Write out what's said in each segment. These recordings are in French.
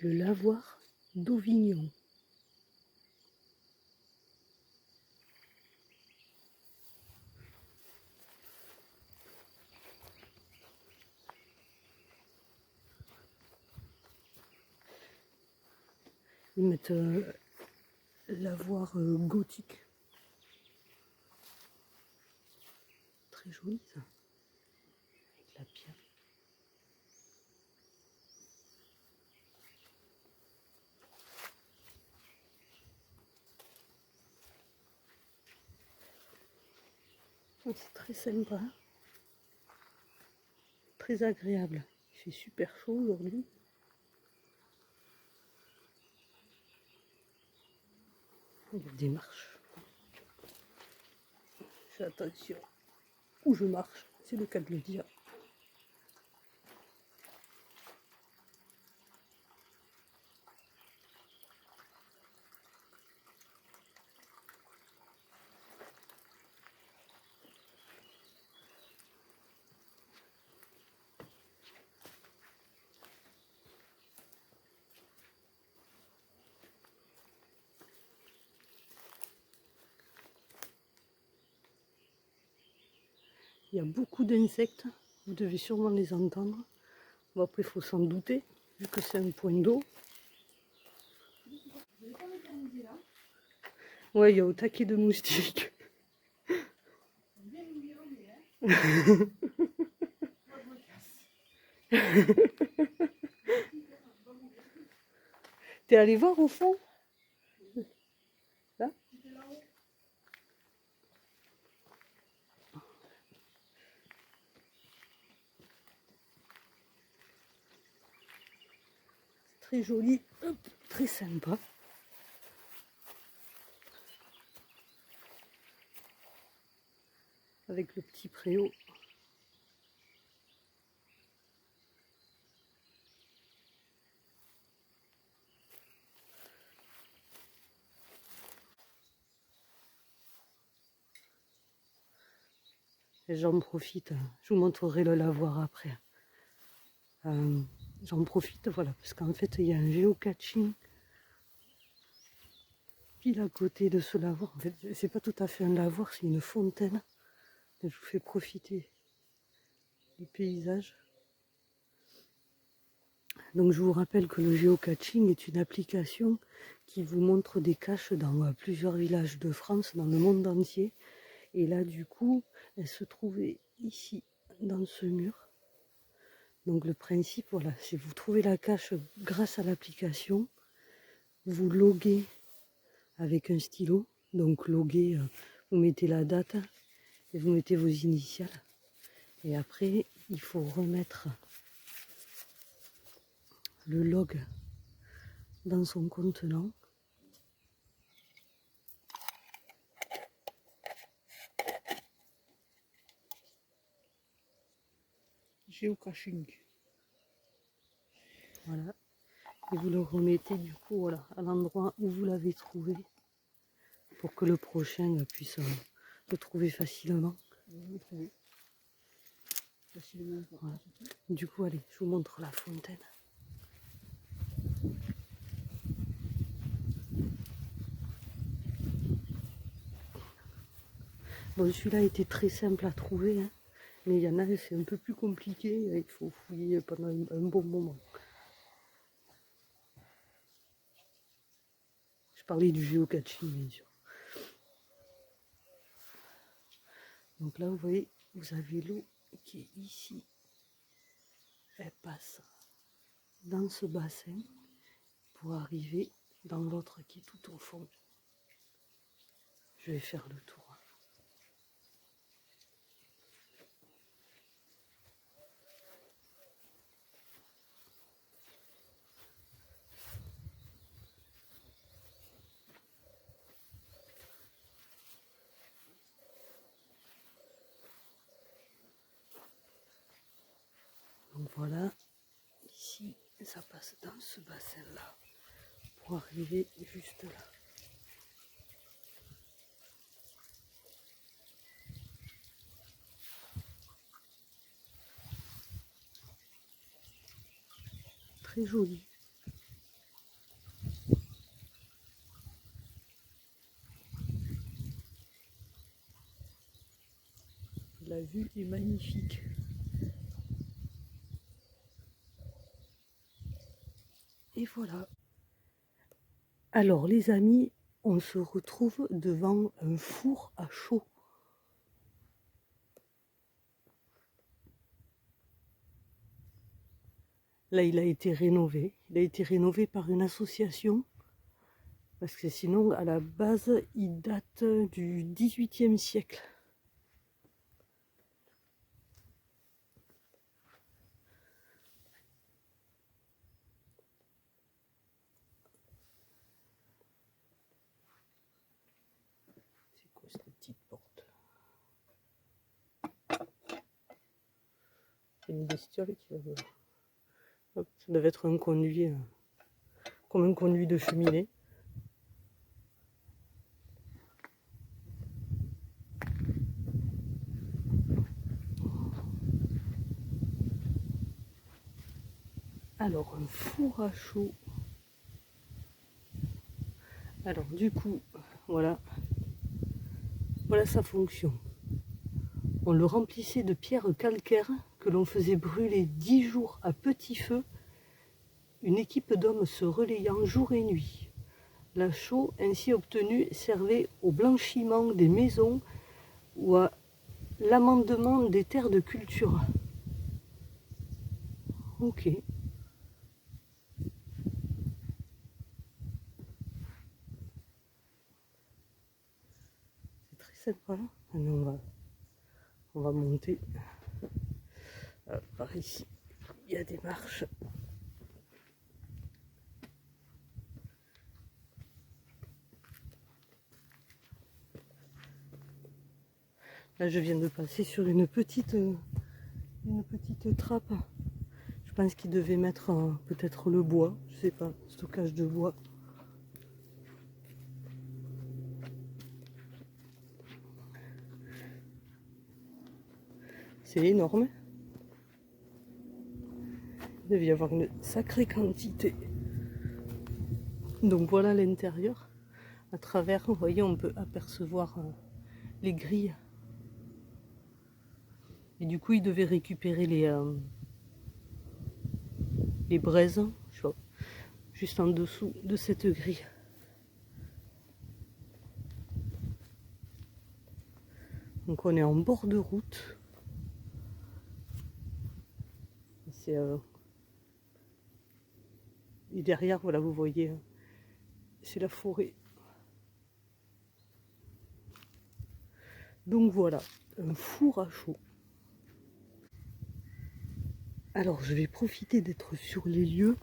Le lavoir d'Auvignon. Ils mettent lavoir gothique. Très joli ça. Avec la pierre. Oh, c'est très sympa. Très agréable. Il fait super chaud aujourd'hui. Il y a des marches. Fais attention où je marche, c'est le cas de le dire. Il y a beaucoup d'insectes, vous devez sûrement les entendre. Bon, après, il faut s'en douter, vu que c'est un point d'eau. Ouais, il y a au taquet de moustiques. T'es allé voir au fond? Là? Très joli, hop, très sympa. Avec le petit préau. Et j'en profite, je vous montrerai le lavoir après. J'en profite, voilà, parce qu'en fait, il y a un géocaching pile à côté de ce lavoir. En fait, c'est pas tout à fait un lavoir, c'est une fontaine. Je vous fais profiter du paysage. Donc je vous rappelle que le géocaching est une application qui vous montre des caches dans plusieurs villages de France, dans le monde entier. Et là du coup, elle se trouvait ici, dans ce mur. Donc le principe, voilà, c'est vous trouvez la cache grâce à l'application, vous loguez avec un stylo. Donc loguer, vous mettez la date et vous mettez vos initiales. Et après, il faut remettre le log dans son contenant. Géocaching. Voilà. Et vous le remettez du coup voilà, à l'endroit où vous l'avez trouvé pour que le prochain puisse le trouver facilement. Voilà. Du coup, allez, je vous montre la fontaine. Bon, celui-là était très simple à trouver, hein, mais il y en a, c'est un peu plus compliqué, il faut fouiller pendant un bon moment. Je parlais du géocaching, bien sûr. Donc là, vous voyez, vous avez l'eau qui est ici. Elle passe dans ce bassin pour arriver dans l'autre qui est tout au fond. Je vais faire le tour. Donc voilà, ici, ça passe dans ce bassin-là pour arriver juste là. Très joli. vue est magnifique. Et voilà. Alors les amis, on se retrouve devant un four à chaud. Là, il a été rénové. Il a été rénové par une association. Parce que sinon, à la base, il date du XVIIIe siècle. C'est quoi cette petite porte? C'est une bestiole qui va... Hop, ça devait être un conduit, comme un conduit de cheminée. Alors, un four à chaud. Alors, du coup, voilà sa fonction. On le remplissait de pierres calcaires que l'on faisait brûler 10 jours à petit feu, une équipe d'hommes se relayant jour et nuit. La chaux ainsi obtenue servait au blanchiment des maisons ou à l'amendement des terres de culture. Ok. C'est très sympa. Maintenant, on va monter. Par ici, il y a des marches. Là, je viens de passer sur une petite trappe. Je pense qu'il devait mettre peut-être le bois, je sais pas, stockage de bois. C'est énorme. Il devait y avoir une sacrée quantité. Donc voilà l'intérieur. À travers, vous voyez, on peut apercevoir les grilles. Et du coup, il devait récupérer les braises, je vois, juste en dessous de cette grille. Donc on est en bord de route. Et derrière, voilà, vous voyez, c'est la forêt. Donc voilà, un four à chaud. Alors je vais profiter d'être sur les lieux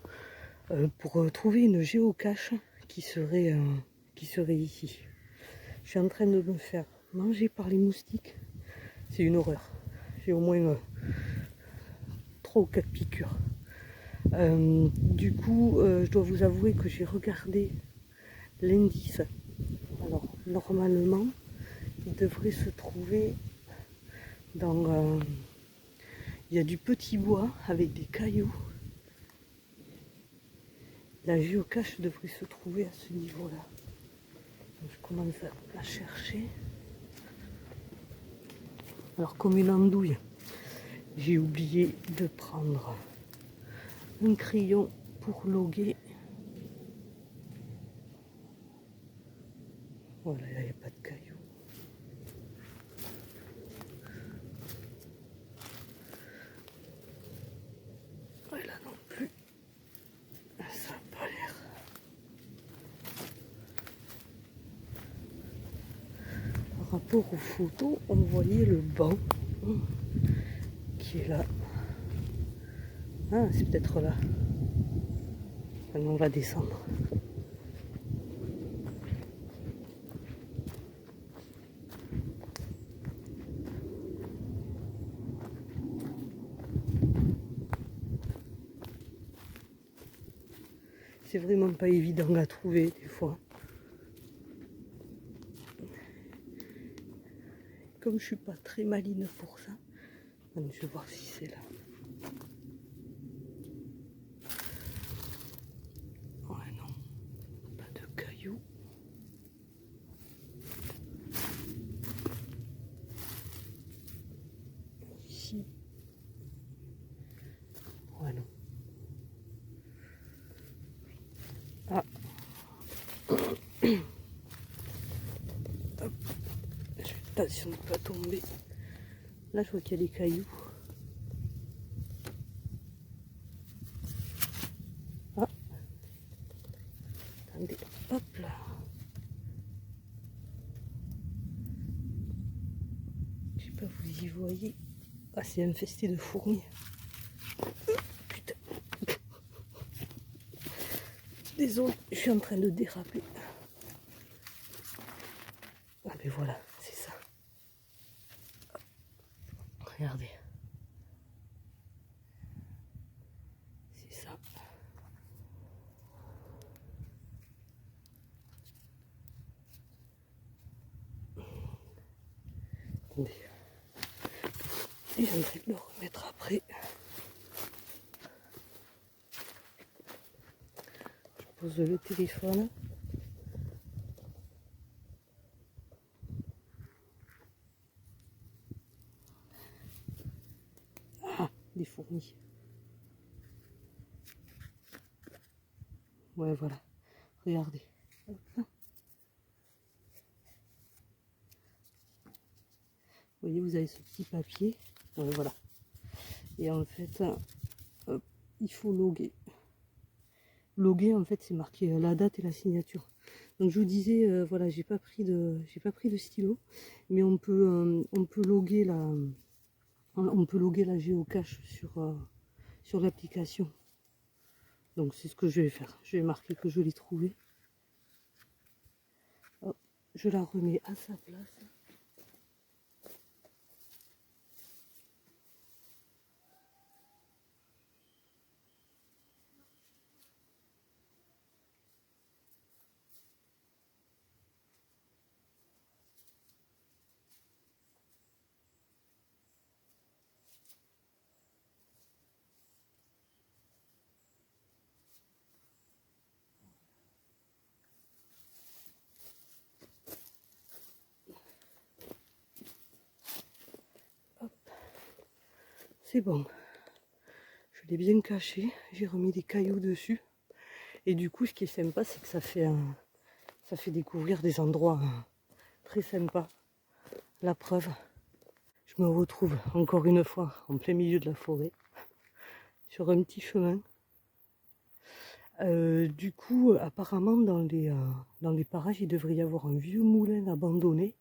pour trouver une géocache qui serait ici. Je suis en train de me faire manger par les moustiques. C'est une horreur. J'ai au moins 3 ou 4 piqûres. Du coup, je dois vous avouer que j'ai regardé l'indice. Alors, normalement, il devrait se trouver dans... il y a du petit bois avec des cailloux. La géocache devrait se trouver à ce niveau-là. Je commence à chercher. Alors, comme une andouille, j'ai oublié de prendre un crayon pour loguer. Voilà, il n'y a pas de cailloux. Ouais, là non plus. Ça n'a pas l'air. Par rapport aux photos, on voyait le banc qui est là. Ah, c'est peut-être là. Allez, on va descendre. C'est vraiment pas évident à trouver des fois. Comme je suis pas très maline pour ça, je vais voir si c'est là. Ouais, non, pas de cailloux. Attention de ne pas tomber. Là, je vois qu'il y a des cailloux. Ah. Attendez, hop là. Je sais pas, vous y voyez. Ah, c'est infesté de fourmis. Putain. Désolé, je suis en train de déraper. Ah, mais voilà, c'est ça. Regardez. C'est ça. Attendez. Et j'aimerais le remettre après. Je pose le téléphone. Ah, des fourmis. Ouais, voilà. Regardez. Vous voyez, vous avez ce petit papier. Ouais, voilà. Et en fait, hop, il faut loguer. Loguer, en fait, c'est marqué la date et la signature. Donc je vous disais, voilà, j'ai pas pris de stylo, mais on peut loguer la géocache sur l'application. Donc c'est ce que je vais faire. Je vais marquer que je l'ai trouvé. Hop, je la remets à sa place. C'est bon, je l'ai bien caché, j'ai remis des cailloux dessus. Et du coup, ce qui est sympa, c'est que ça fait découvrir des endroits très sympas. La preuve, je me retrouve encore une fois en plein milieu de la forêt, sur un petit chemin. Du coup, apparemment, dans les parages, il devrait y avoir un vieux moulin abandonné.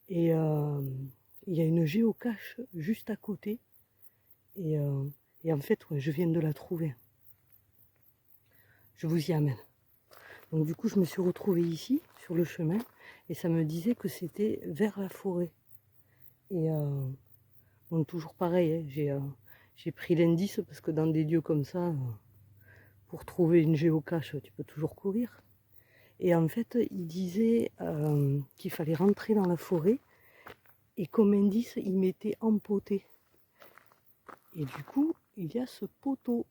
Et il y a une géocache juste à côté. Et en fait, ouais, je viens de la trouver. Je vous y amène. Donc du coup, je me suis retrouvée ici, sur le chemin, et ça me disait que c'était vers la forêt. Et bon, toujours pareil, hein, j'ai pris l'indice parce que dans des lieux comme ça, pour trouver une géocache, tu peux toujours courir. Et en fait, il disait qu'il fallait rentrer dans la forêt, et comme indice, il mettait empoté. Et du coup, il y a ce poteau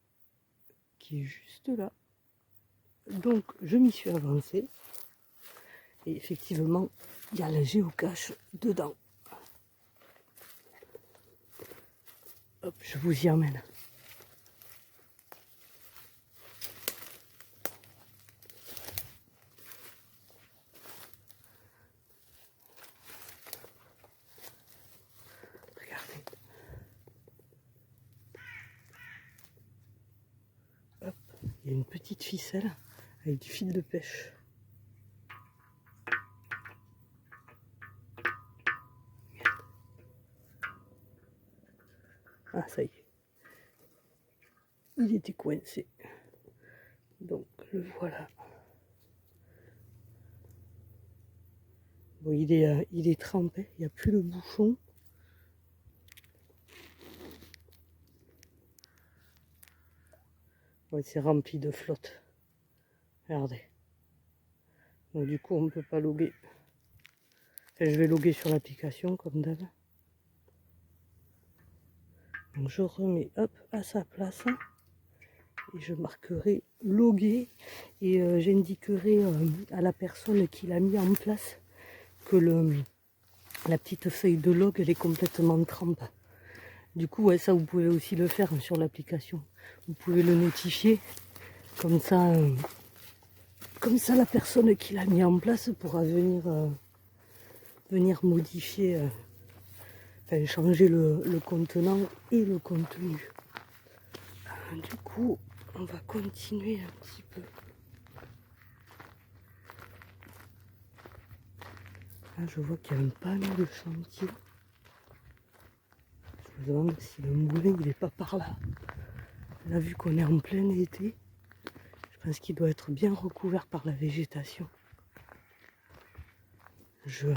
qui est juste là. Donc, je m'y suis avancée. Et effectivement, il y a la géocache dedans. Hop, je vous y emmène. Regardez. Hop, il y a une petite ficelle avec du fil de pêche. Ah, ça y est. Il était coincé. Donc, le voilà. Bon, il est trempé, il n'y a plus le bouchon. Ouais, c'est rempli de flotte. Regardez. Donc, du coup, on ne peut pas loguer. Enfin, je vais loguer sur l'application, comme d'hab. Donc, je remets, hop, à sa place. Et je marquerai loguer. Et j'indiquerai à la personne qui l'a mis en place que la petite feuille de log, elle est complètement trempe. Du coup, ouais, ça, vous pouvez aussi le faire sur l'application. Vous pouvez le notifier. Comme ça, la personne qui l'a mis en place pourra venir venir modifier, enfin changer le contenant et le contenu. Du coup, on va continuer un petit peu. Là, je vois qu'il y a un panneau de chantier. Je me demande si le moulin il n'est pas par là. Là, vu qu'on est en plein été, je pense qu'il doit être bien recouvert par la végétation. Je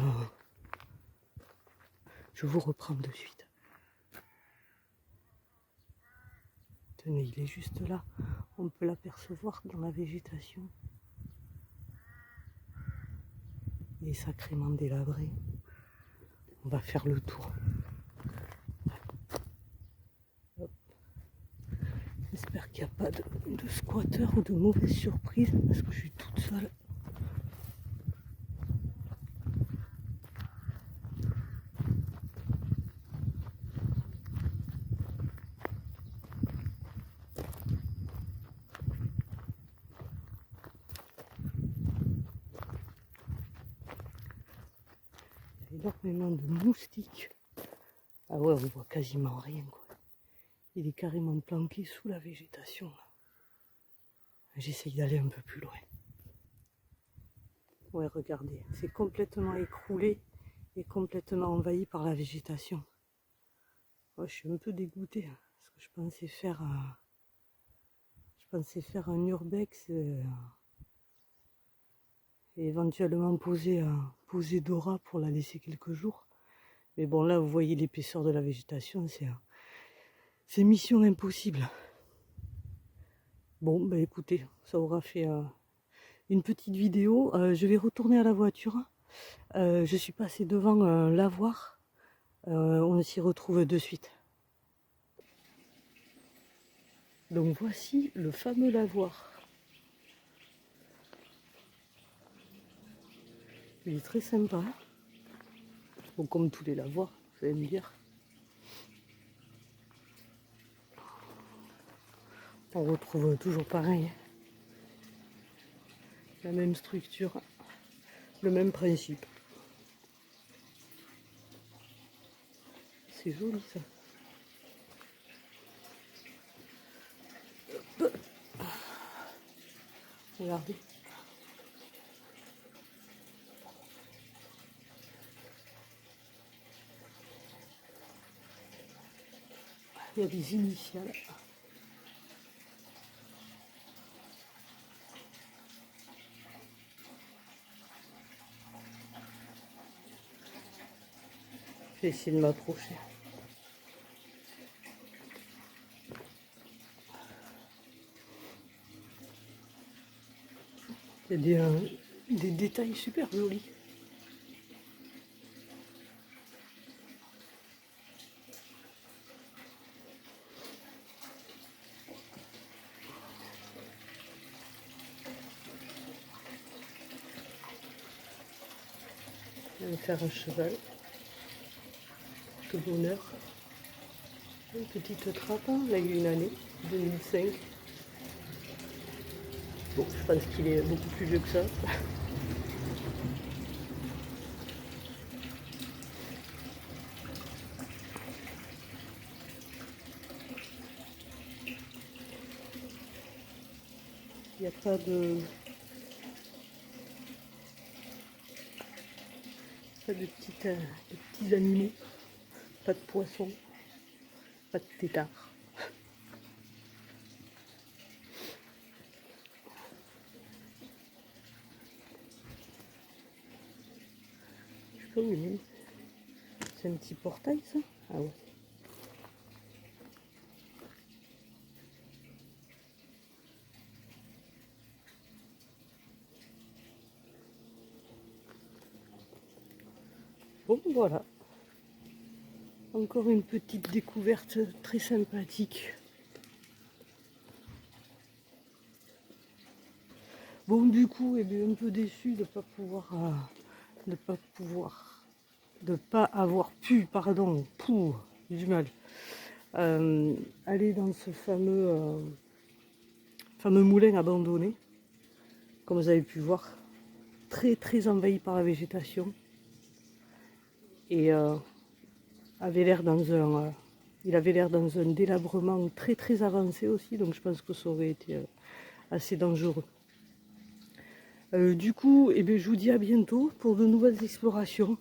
vous reprends de suite. Tenez, il est juste là. On peut l'apercevoir dans la végétation. Il est sacrément délabré. On va faire le tour. J'espère qu'il n'y a pas de squatteurs ou de mauvaises surprises parce que je suis toute seule. Il y a énormément de moustiques. Ah ouais, on voit quasiment rien quoi. Il est carrément planqué sous la végétation. J'essaye d'aller un peu plus loin. Ouais, regardez, c'est complètement écroulé et complètement envahi par la végétation. Ouais, je suis un peu dégoûtée hein, parce que je pensais faire un urbex et éventuellement poser Dora pour la laisser quelques jours. Mais bon, là, vous voyez l'épaisseur de la végétation, c'est mission impossible. Bon, bah écoutez, ça aura fait une petite vidéo. Je vais retourner à la voiture. Je suis passée devant un lavoir. On s'y retrouve de suite. Donc voici le fameux lavoir. Il est très sympa. Bon, comme tous les lavoirs, vous allez me dire. On retrouve toujours pareil. La même structure, le même principe. C'est joli ça. Regardez. Il y a des initiales. Je vais essayer de m'approcher. Il y a des détails super jolis. Je vais faire un cheval. Tout bonheur. Une petite trappe, hein. Là il y a une année, 2005. Bon, je pense qu'il est beaucoup plus vieux que ça. Il n'y a pas de petits animaux, pas de poissons, pas de têtards. Je sais pas où il est. C'est un petit portail ça? Ah ouais. Bon voilà. Encore une petite découverte très sympathique. Bon du coup, eh bien, un peu déçu de ne pas avoir pu, pardon, j'ai du mal, aller dans ce fameux moulin abandonné. Comme vous avez pu voir, très très envahi par la végétation. et avait l'air dans un... il avait l'air dans un délabrement très très avancé aussi, donc je pense que ça aurait été assez dangereux. Du coup, eh bien, je vous dis à bientôt pour de nouvelles explorations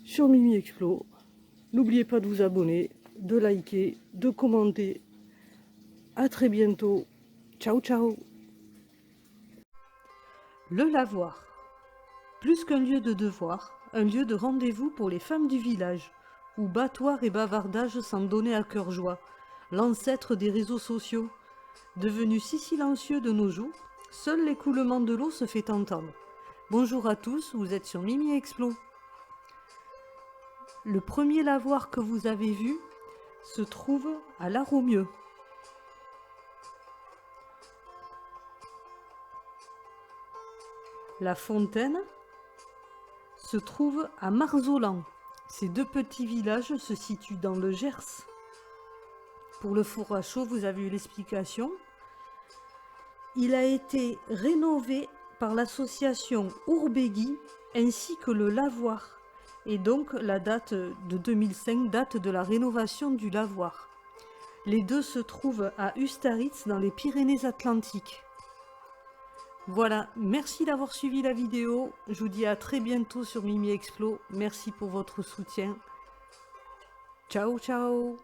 sur Mimi Explo. N'oubliez pas de vous abonner, de liker, de commenter. À très bientôt. Ciao, ciao. Le lavoir. Plus qu'un lieu de devoir, un lieu de rendez-vous pour les femmes du village, où battoirs et bavardages s'en donnaient à cœur joie, l'ancêtre des réseaux sociaux. Devenu si silencieux de nos jours, seul l'écoulement de l'eau se fait entendre. Bonjour à tous, vous êtes sur Mimi Explo. Le premier lavoir que vous avez vu se trouve à La Roumieux. La fontaine se trouve à Marzolan. Ces deux petits villages se situent dans le Gers. Pour le four à chaud, vous avez eu l'explication. Il a été rénové par l'association Ourbegui ainsi que le lavoir. Et donc la date de 2005 date de la rénovation du lavoir. Les deux se trouvent à Ustaritz dans les Pyrénées-Atlantiques. Voilà, merci d'avoir suivi la vidéo. Je vous dis à très bientôt sur Mimi Explo. Merci pour votre soutien. Ciao, ciao!